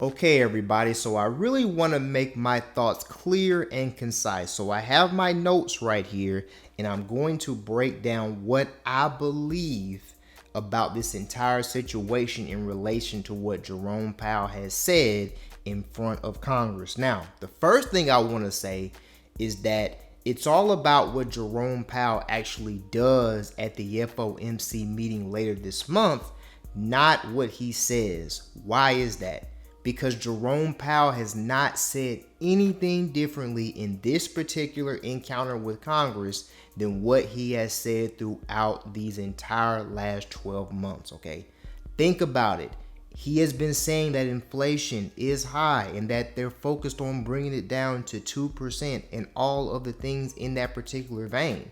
Okay, everybody, so I really want to make my thoughts clear and concise. So I have my notes right here, and I'm going to break down what I believe about this entire situation in relation to what Jerome Powell has said in front of Congress. Now, the first thing I want to say is that it's all about what Jerome Powell actually does at the FOMC meeting later this month, not what he says. Why is that? Because Jerome Powell has not said anything differently in this particular encounter with Congress than what he has said throughout these entire last 12 months, okay? Think about it. He has been saying that inflation is high and that they're focused on bringing it down to 2% and all of the things in that particular vein.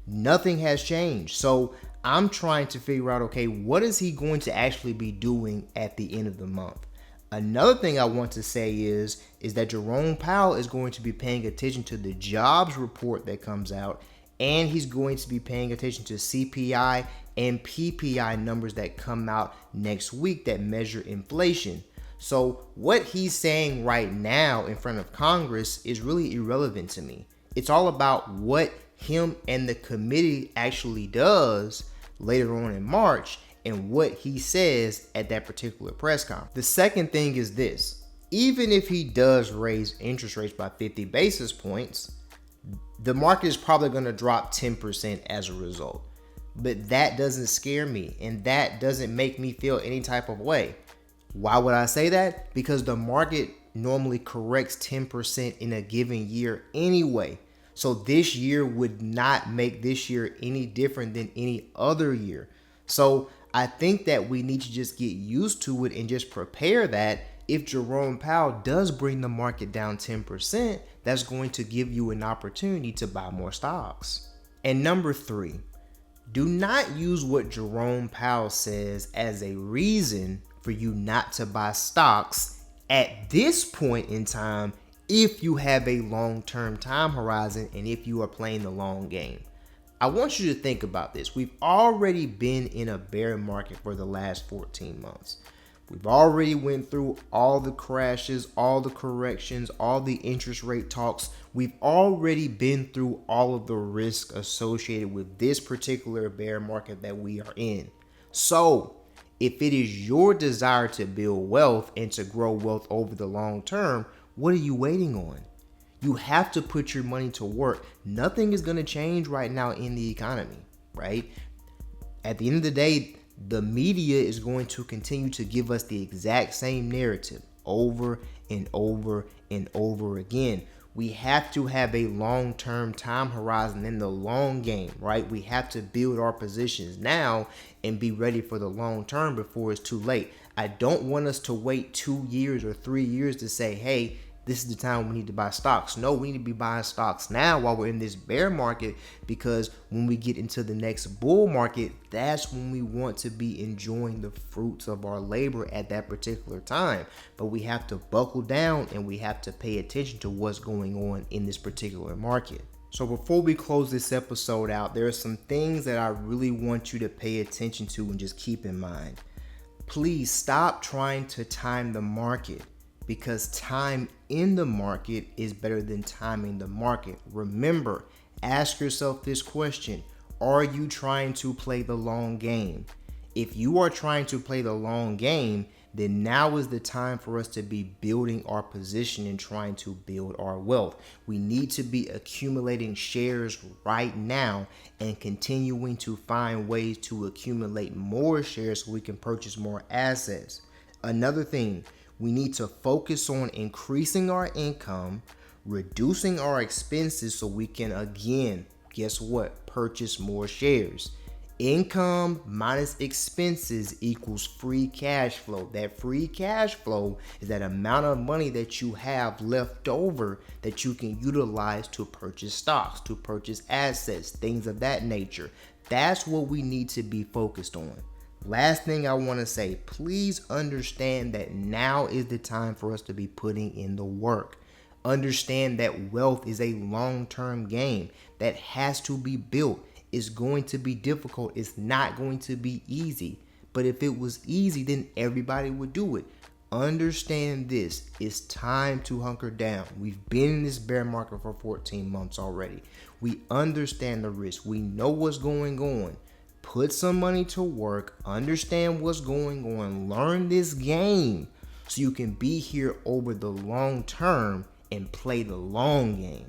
Nothing has changed. So I'm trying to figure out, okay, what is he going to actually be doing at the end of the month? Another thing I want to say is that Jerome Powell is going to be paying attention to the jobs report that comes out, and he's going to be paying attention to CPI and PPI numbers that come out next week that measure inflation. So what he's saying right now in front of Congress is really irrelevant to me. It's all about what him and the committee actually does later on in March and what he says at that particular press conference. The second thing is this: even if he does raise interest rates by 50 basis points, the market is probably going to drop 10% as a result. But that doesn't scare me, and that doesn't make me feel any type of way. Why would I say that? Because the market normally corrects 10% in a given year anyway. So this year would not make this year any different than any other year. So I think that we need to just get used to it and just prepare that if Jerome Powell does bring the market down 10%, that's going to give you an opportunity to buy more stocks. And number three, do not use what Jerome Powell says as a reason for you not to buy stocks at this point in time if you have a long-term time horizon and if you are playing the long game. I want you to think about this. We've already been in a bear market for the last 14 months. We've already went through all the crashes, all the corrections, all the interest rate talks. We've already been through all of the risk associated with this particular bear market that we are in. So, if it is your desire to build wealth and to grow wealth over the long term, what are you waiting on? You have to put your money to work. Nothing is going to change right now in the economy, right? At the end of the day, the media is going to continue to give us the exact same narrative over and over and over again. We have to have a long-term time horizon in the long game, right? We have to build our positions now and be ready for the long term before it's too late. I don't want us to wait 2 years or 3 years to say, hey, this is the time we need to buy stocks. No, we need to be buying stocks now while we're in this bear market, because when we get into the next bull market, that's when we want to be enjoying the fruits of our labor at that particular time. But we have to buckle down and we have to pay attention to what's going on in this particular market. So before we close this episode out, there are some things that I really want you to pay attention to and just keep in mind. Please stop trying to time the market, because time in the market is better than timing the market. Remember, ask yourself this question: are you trying to play the long game? If you are trying to play the long game, then now is the time for us to be building our position and trying to build our wealth. We need to be accumulating shares right now and continuing to find ways to accumulate more shares so we can purchase more assets. Another thing, we need to focus on increasing our income, reducing our expenses so we can, again, guess what? Purchase more shares. Income minus expenses equals free cash flow. That free cash flow is that amount of money that you have left over that you can utilize to purchase stocks, to purchase assets, things of that nature. That's what we need to be focused on. Last thing I want to say, please understand that now is the time for us to be putting in the work. Understand that wealth is a long-term game that has to be built. It's going to be difficult. It's not going to be easy. But if it was easy, then everybody would do it. understand this. It's time to hunker down. We've been in this bear market for 14 months already. We understand the risk. We know what's going on. Put some money to work. Understand what's going on. Learn this game so you can be here over the long term and play the long game.